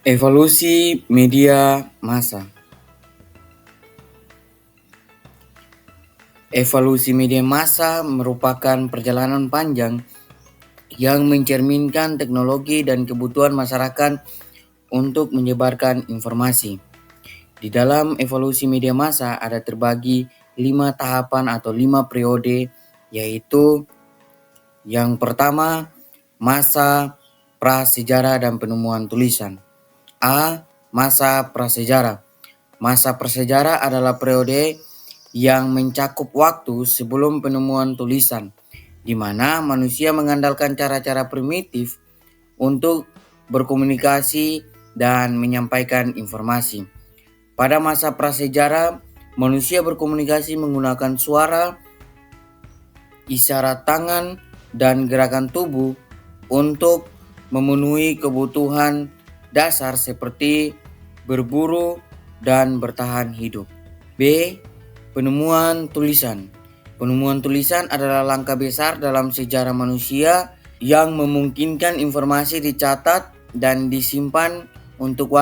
Evolusi media massa. Evolusi media massa merupakan perjalanan panjang yang mencerminkan teknologi dan kebutuhan masyarakat untuk menyebarkan informasi. Di dalam evolusi media massa ada terbagi 5 tahapan atau 5 periode, yaitu yang pertama, masa prasejarah dan penemuan tulisan. A. Masa prasejarah. Masa prasejarah adalah periode yang mencakup waktu sebelum penemuan tulisan, di mana manusia mengandalkan cara-cara primitif untuk berkomunikasi dan menyampaikan informasi. Pada masa prasejarah, manusia berkomunikasi menggunakan suara, isyarat tangan, dan gerakan tubuh untuk memenuhi kebutuhan dasar seperti berburu dan bertahan hidup. B. Penemuan tulisan. Penemuan tulisan adalah langkah besar dalam sejarah manusia yang memungkinkan informasi dicatat dan disimpan untuk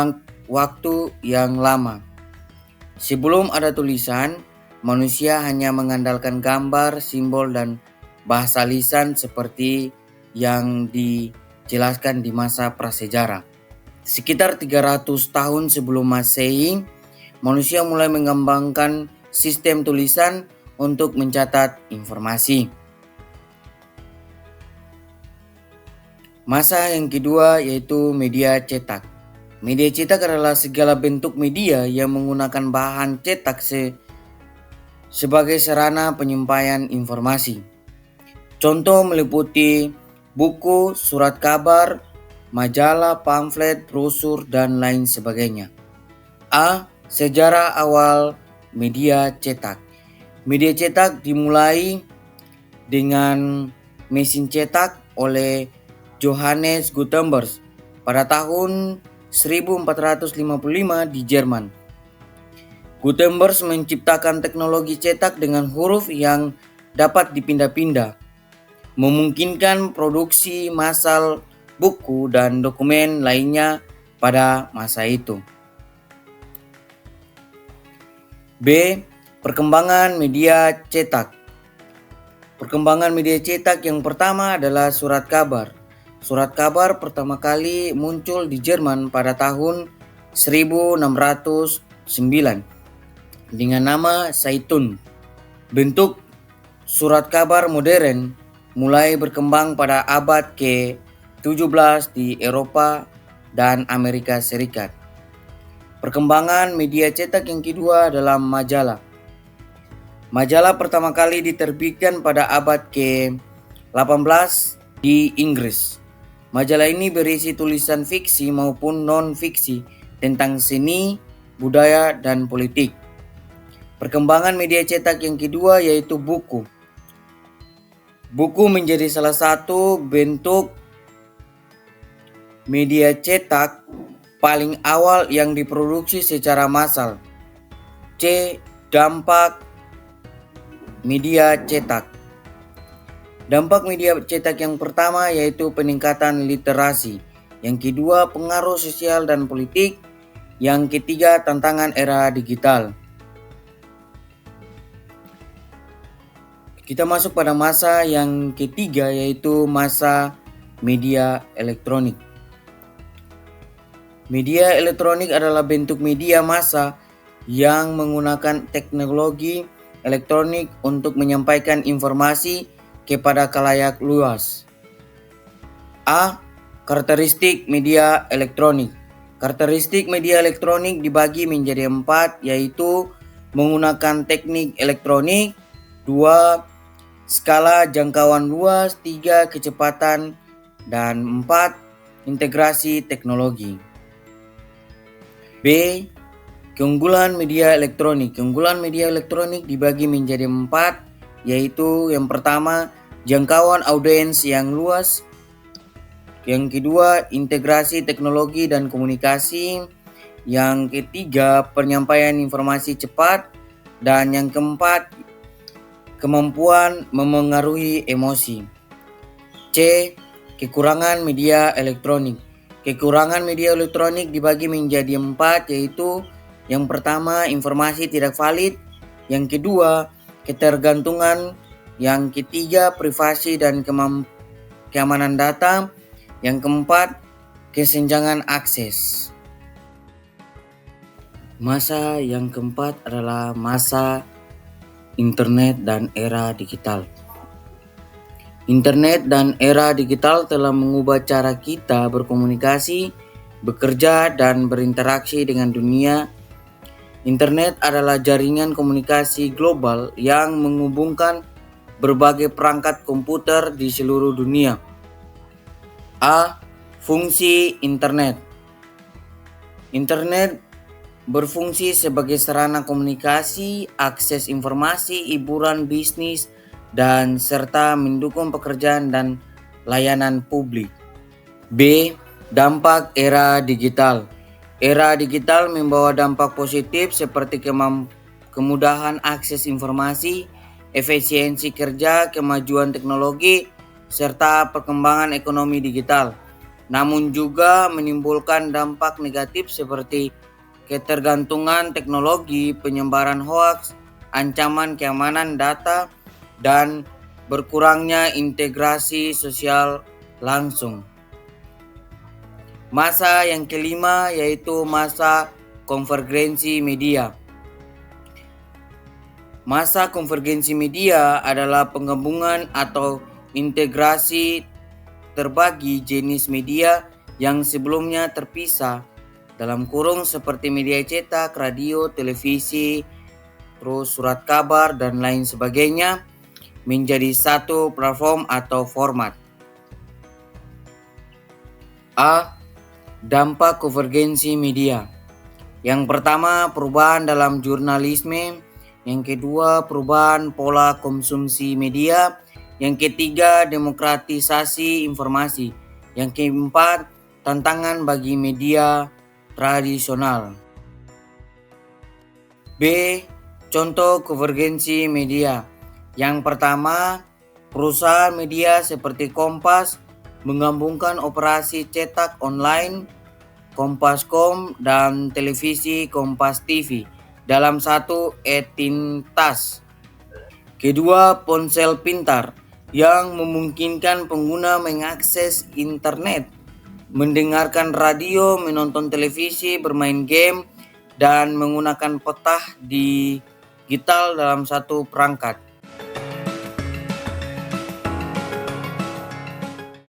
waktu yang lama. Sebelum ada tulisan, manusia hanya mengandalkan gambar, simbol, dan bahasa lisan seperti yang dijelaskan di masa prasejarah. Sekitar 300 tahun sebelum Masehi, manusia mulai mengembangkan sistem tulisan untuk mencatat informasi. Masa yang kedua yaitu media cetak. Media cetak adalah segala bentuk media yang menggunakan bahan cetak sebagai sarana penyampaian informasi. Contoh meliputi buku, surat kabar, majalah, pamflet, brosur, dan lain sebagainya. A. Sejarah awal media cetak. Media cetak dimulai dengan mesin cetak oleh Johannes Gutenberg pada tahun 1455 di Jerman. Gutenberg menciptakan teknologi cetak dengan huruf yang dapat dipindah-pindah, memungkinkan produksi massal buku dan dokumen lainnya pada masa itu. B. Perkembangan media cetak. Perkembangan media cetak yang pertama adalah surat kabar. Surat kabar pertama kali muncul di Jerman pada tahun 1609 dengan nama Zeitung. Bentuk surat kabar modern mulai berkembang pada abad ke-17 di Eropa dan Amerika Serikat. Perkembangan media cetak yang kedua adalah majalah. Majalah pertama kali diterbitkan pada abad ke-18 di Inggris. Majalah ini berisi tulisan fiksi maupun non-fiksi tentang seni, budaya, dan politik. Perkembangan media cetak yang kedua yaitu buku. Buku menjadi salah satu bentuk media cetak paling awal yang diproduksi secara massal. C. Dampak media cetak. Dampak media cetak yang pertama yaitu peningkatan literasi. Yang kedua, pengaruh sosial dan politik. Yang ketiga, tantangan era digital. Kita masuk pada masa yang ketiga yaitu masa media elektronik. Media elektronik adalah bentuk media massa yang menggunakan teknologi elektronik untuk menyampaikan informasi kepada khalayak luas. A. Karakteristik media elektronik. Karakteristik media elektronik dibagi menjadi 4, yaitu menggunakan teknik elektronik, 2. Skala jangkauan luas, 3. Kecepatan, dan 4. Integrasi teknologi. B. Keunggulan media elektronik. Keunggulan media elektronik dibagi menjadi 4, yaitu yang pertama, jangkauan audiens yang luas. Yang kedua, integrasi teknologi dan komunikasi. Yang ketiga, penyampaian informasi cepat. Dan yang keempat, kemampuan memengaruhi emosi. C. Kekurangan media elektronik. Kekurangan media elektronik dibagi menjadi 4, yaitu yang pertama informasi tidak valid, yang kedua ketergantungan, yang ketiga privasi dan keamanan data, yang keempat kesenjangan akses. Masa yang keempat adalah masa internet dan era digital. Internet dan era digital telah mengubah cara kita berkomunikasi, bekerja, dan berinteraksi dengan dunia. Internet adalah jaringan komunikasi global yang menghubungkan berbagai perangkat komputer di seluruh dunia. A. Fungsi internet. Internet berfungsi sebagai sarana komunikasi, akses informasi, hiburan, bisnis, dan serta mendukung pekerjaan dan layanan publik. B. Dampak era digital. Era digital membawa dampak positif seperti kemudahan akses informasi, efisiensi kerja, kemajuan teknologi, serta perkembangan ekonomi digital. Namun juga menimbulkan dampak negatif seperti ketergantungan teknologi, penyebaran hoaks, ancaman keamanan data, dan berkurangnya integrasi sosial langsung. Masa yang kelima yaitu masa konvergensi media. Masa konvergensi media adalah penggabungan atau integrasi terbagi jenis media yang sebelumnya terpisah dalam kurung seperti media cetak, radio, televisi, terus surat kabar dan lain sebagainya menjadi satu platform atau format. A. Dampak konvergensi media. Yang pertama, perubahan dalam jurnalisme. Yang kedua, perubahan pola konsumsi media. Yang ketiga, demokratisasi informasi. Yang keempat, tantangan bagi media tradisional. B. Contoh konvergensi media. Yang pertama, perusahaan media seperti Kompas menggabungkan operasi cetak online, Kompas.com, dan televisi Kompas TV dalam satu entitas. Kedua, ponsel pintar yang memungkinkan pengguna mengakses internet, mendengarkan radio, menonton televisi, bermain game, dan menggunakan peta digital dalam satu perangkat.